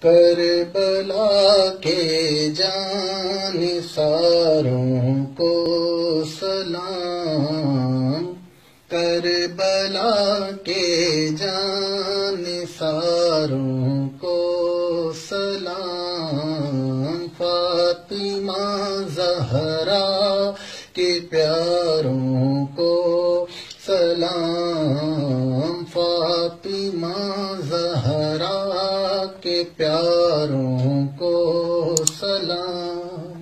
کربلا کے جانثاروں کو سلام، کربلا کے جانثاروں کو سلام، فاطمہ زہرا کے پیاروں کو سلام، فاطمہ زہرا کے پیاروں کو سلام،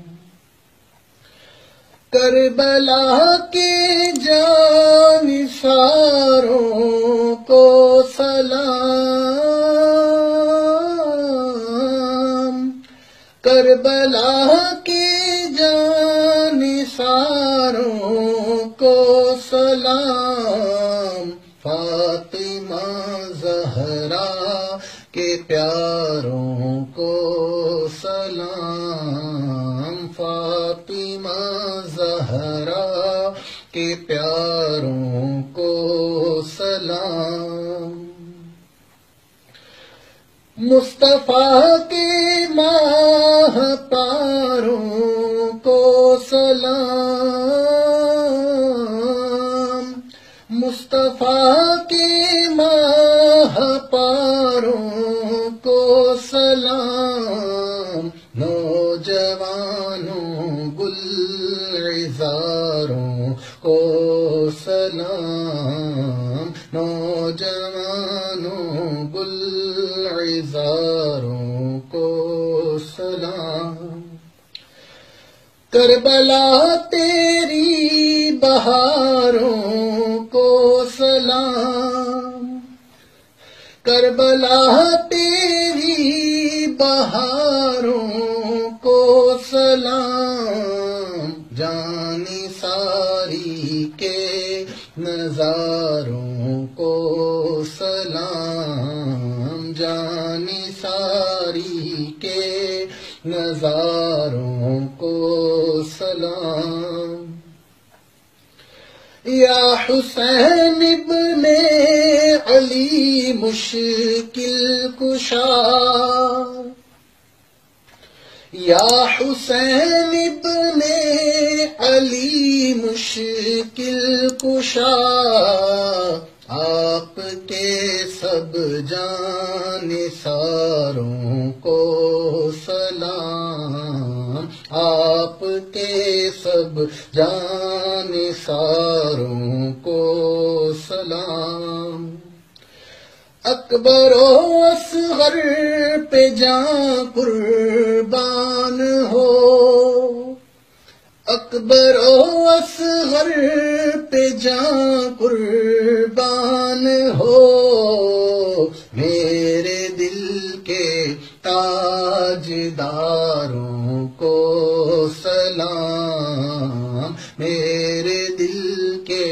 کربلا کے جانثاروں کو سلام، کربلا کے جانثاروں کو سلام، فاطمہ زہرا کے پیاروں کو سلام، فاطمہ زہرا کے پیاروں کو سلام، مصطفیٰ کے ماہ پاروں کو سلام، مصطفیٰ کے ماہ پاروں کو سلام، نوجوانوں گلعذاروں کو سلام، نوجوانوں گلعذاروں کو سلام، کربلا تیری بہاروں کو سلام، کربلا تیری بہاروں کو سلام، جانثاری کے نظاروں کو سلام، جانثاری کے نظاروں کو سلام، یا حسین ابن علی مشکل کشا، یا حسین ابن علی مشکل کشا، آپ کے سب جانثاروں کو سلام، آپ کے سب جانثاروں کو سلام، اکبر و اصغر پہ جاں قربان ہو، اکبر و اصغر پہ جاں قربان ہو، میرے دل کے تاجداروں کو سلام، میرے دل کے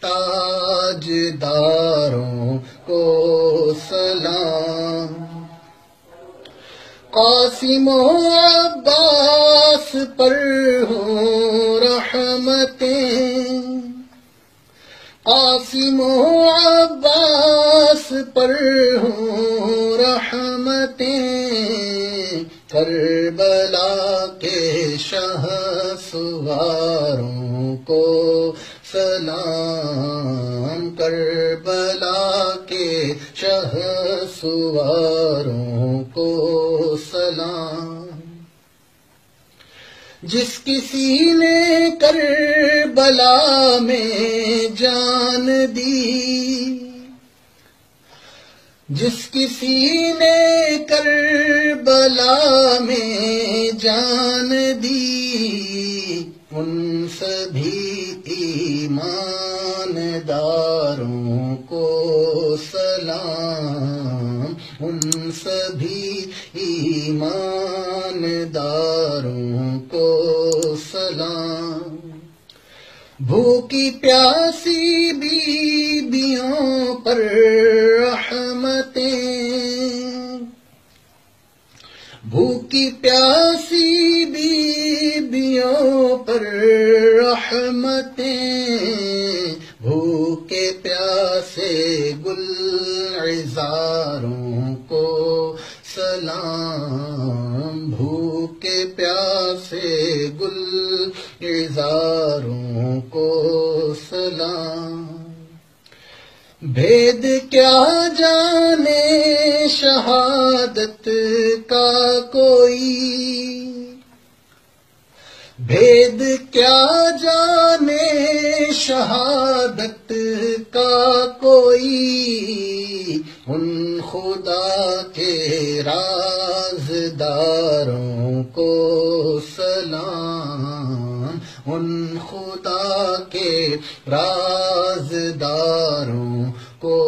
تاجداروں کو سلام، قاسم و عباس پر ہوں رحمتیں، قاسم و عباس پر ہوں رحمتیں، کربلا کے شہسواروں کو سلام، کربلا کے شہسواروں کو سلام، جس کسی نے کربلا میں جان دی، جس کسی نے کربلا میں جان دی، ان سبھی ایمانداروں کو سلام، ان سبھی ایمانداروں کو سلام، بھوکی پیاسی بیویوں پر رحمتیں، بھوکی پیاسی بیویوں پر رحمتیں، بھوکے پیاسے گلعذاروں کو سلام، بھوکے پیاسے گلزاروں کو سلام۔ بھید کیا جانے شہادت کا کوئی، بھید کیا جانے شہادت کا کوئی، ان خدا کے رازداروں کو سلام، ان خدا کے رازداروں کو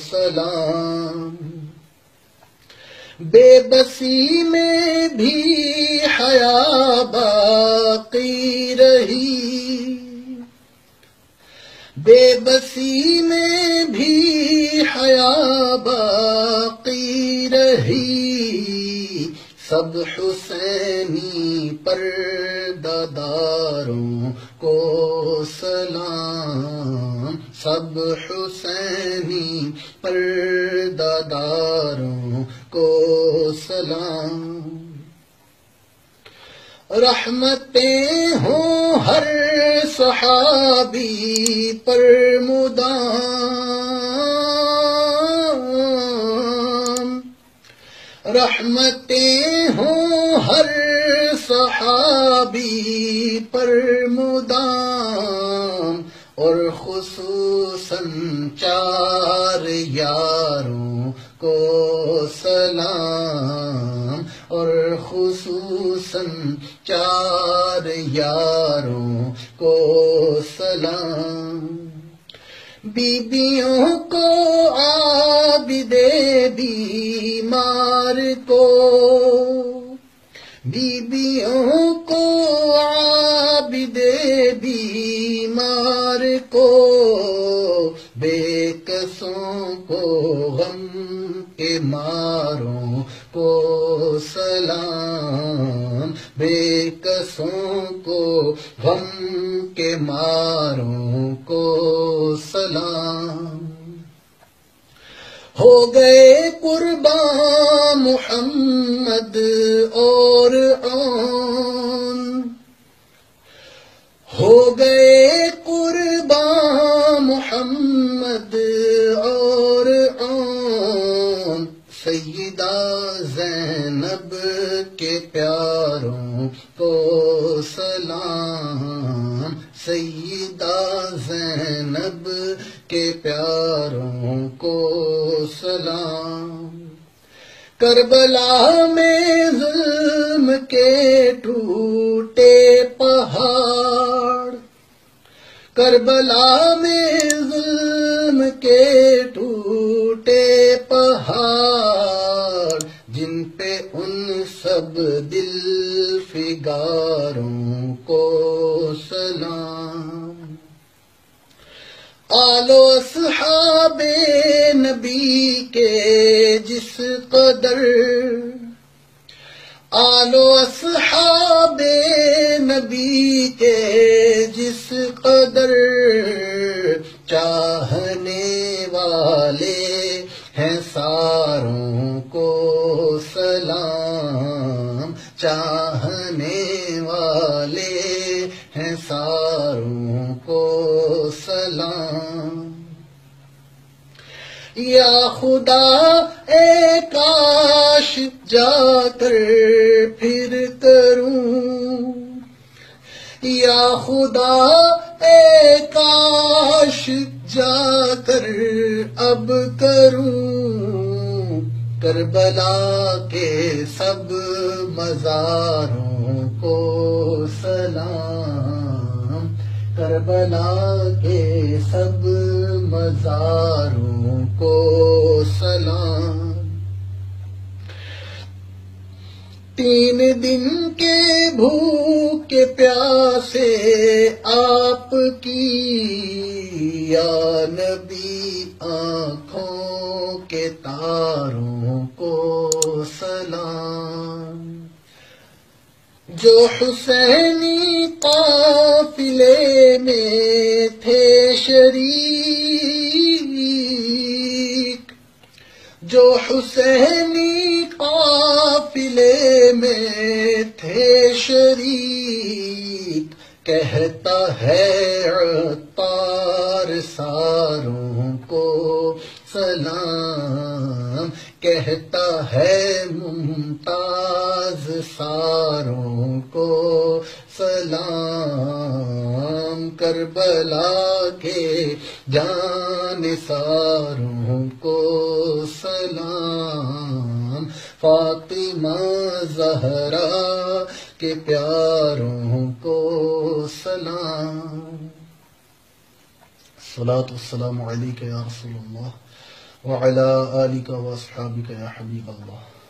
سلام۔ بے بسی میں بھی حیا باقی رہی، بے بسی میں بھی حیا باقی رہی، سب حسینی پرداداروں کو سلام، سب حسینی پرداداروں کو سلام۔ رحمتیں ہوں ہر صحابی پر مدام، رحمتیں ہوں ہر صحابی پر مدام، اور خصوصاً چار یاروں کو سلام، اور خصوصاً چار یاروں کو سلام۔ بیویوں کو عابد بیمار کو، بیویوں کو عابد بیمار کو، بے کسوں کو غم کے ماروں کو سلام، بے کسوں کو غم کے ماروں کو سلام۔ ہو گئے قربان محمد اور آن، ہو گئے قربان محمد اور آن، سیدہ زینب کے پیاروں کو سلام، سیدہ زینب کے پیاروں کو سلام۔ کربلا میں ظلم کے ٹوٹے پہاڑ، کربلا میں ظلم کے ٹوٹے پہاڑ، جن پہ ان سب دل فگاروں کو سلام۔ آل و اصحاب نبی کے جس قدر، آل و اصحاب نبی کے جس قدر، چاہنے والے ہیں ساروں کو سلام، چاہنے والے ہیں ساروں کو سلام۔ یا خدا اے کاش جا کر پھر کروں، یا خدا اے کاش جا کر اب کروں، کربلا کے سب مزاروں کو سلام، کربلا کے سب مزاروں کو سلام۔ 3 دن کے بھوکے پیاسے آپ کی، یا نبی آنکھوں کے تاروں کو سلام۔ جو حسینی قافلے میں تھے شریک، جو حسینی قافلے کہتا ہے عطار ساروں کو سلام، کہتا ہے ممتاز ساروں کو سلام، کربلا کے جان ساروں کو سلام، فاطمہ زہرا کے پیاروں کو سلام۔ الصلاة والسلام علیک یا رسول اللہ وعلی آلک واصحابک یا حبیب اللہ۔